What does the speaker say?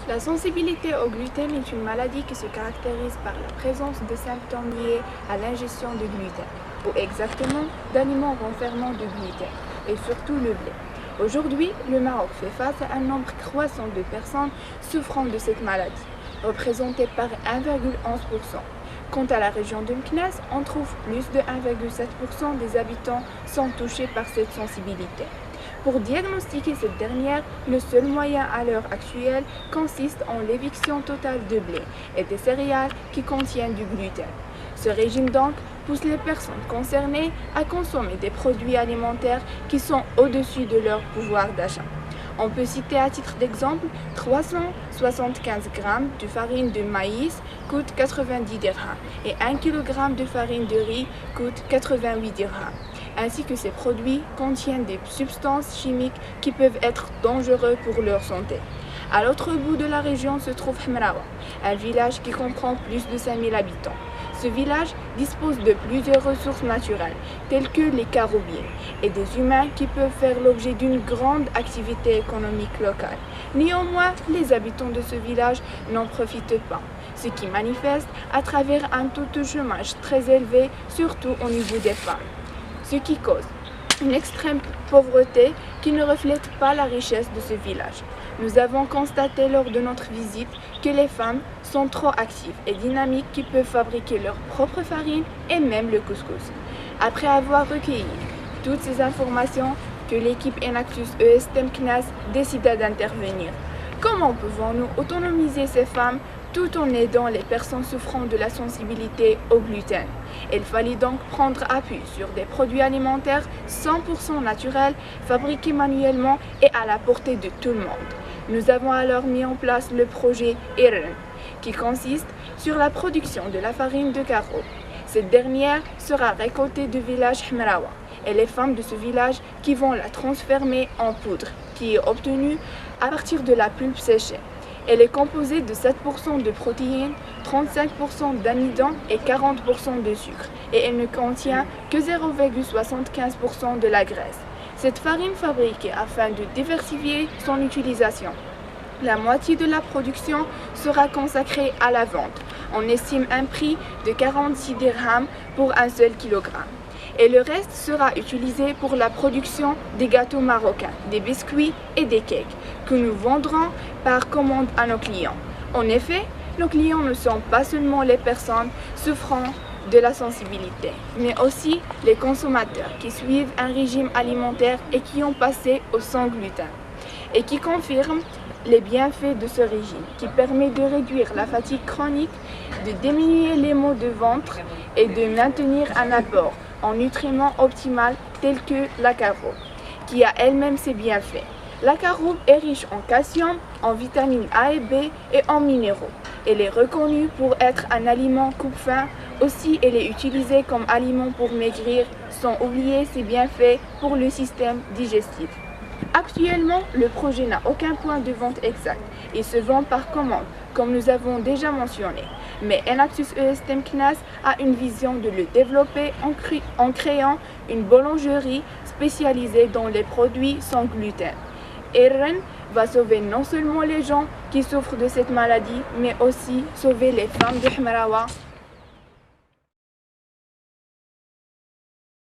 La sensibilité au gluten est une maladie qui se caractérise par la présence de symptômes liés à l'ingestion de gluten, ou exactement d'aliments renfermant de gluten, et surtout le blé. Aujourd'hui, le Maroc fait face à un nombre croissant de personnes souffrant de cette maladie, représentée par 1,11%. Quant à la région de Meknès, on trouve plus de 1,7% des habitants sont touchés par cette sensibilité. Pour diagnostiquer cette dernière, le seul moyen à l'heure actuelle consiste en l'éviction totale de blé et des céréales qui contiennent du gluten. Ce régime donc pousse les personnes concernées à consommer des produits alimentaires qui sont au-dessus de leur pouvoir d'achat. On peut citer à titre d'exemple 375 g de farine de maïs coûte 90 dirhams et 1 kg de farine de riz coûte 88 dirhams. Ainsi que ces produits contiennent des substances chimiques qui peuvent être dangereuses pour leur santé. À l'autre bout de la région se trouve Hmrawa, un village qui comprend plus de 5000 habitants. Ce village dispose de plusieurs ressources naturelles, telles que les caroubiers, et des humains qui peuvent faire l'objet d'une grande activité économique locale. Néanmoins, les habitants de ce village n'en profitent pas, ce qui manifeste à travers un taux de chômage très élevé, surtout au niveau des femmes, ce qui cause une extrême pauvreté qui ne reflète pas la richesse de ce village. Nous avons constaté lors de notre visite que les femmes sont trop actives et dynamiques qui peuvent fabriquer leur propre farine et même le couscous. Après avoir recueilli toutes ces informations, que l'équipe Enactus EST Meknès décida d'intervenir. Comment pouvons-nous autonomiser ces femmes tout en aidant les personnes souffrant de la sensibilité au gluten? Il fallait donc prendre appui sur des produits alimentaires 100% naturels, fabriqués manuellement et à la portée de tout le monde. Nous avons alors mis en place le projet Irren, qui consiste sur la production de la farine de caroube. Cette dernière sera récoltée du village Hmrawa et les femmes de ce village qui vont la transformer en poudre, qui est obtenue à partir de la pulpe séchée. Elle est composée de 7% de protéines, 35% d'amidon et 40% de sucre, et elle ne contient que 0,75% de la graisse. Cette farine fabriquée afin de diversifier son utilisation. La moitié de la production sera consacrée à la vente. On estime un prix de 46 dirhams pour un seul kilogramme. Et le reste sera utilisé pour la production des gâteaux marocains, des biscuits et des cakes que nous vendrons par commande à nos clients. En effet, nos clients ne sont pas seulement les personnes souffrant de la sensibilité, mais aussi les consommateurs qui suivent un régime alimentaire et qui ont passé au sans gluten et qui confirment les bienfaits de ce régime qui permet de réduire la fatigue chronique, de diminuer les maux de ventre et de maintenir un apport en nutriments optimal tels que la caroube, qui a elle-même ses bienfaits. La caroube est riche en calcium, en vitamines A et B et en minéraux. Elle est reconnue pour être un aliment coupe-faim. Aussi, elle est utilisée comme aliment pour maigrir, sans oublier ses bienfaits pour le système digestif. Actuellement, le projet n'a aucun point de vente exact et se vend par commande, comme nous avons déjà mentionné. Mais Enactus EST Meknès a une vision de le développer en créant une boulangerie spécialisée dans les produits sans gluten. Irren va sauver non seulement les gens qui souffrent de cette maladie, mais aussi sauver les femmes de Hmrawa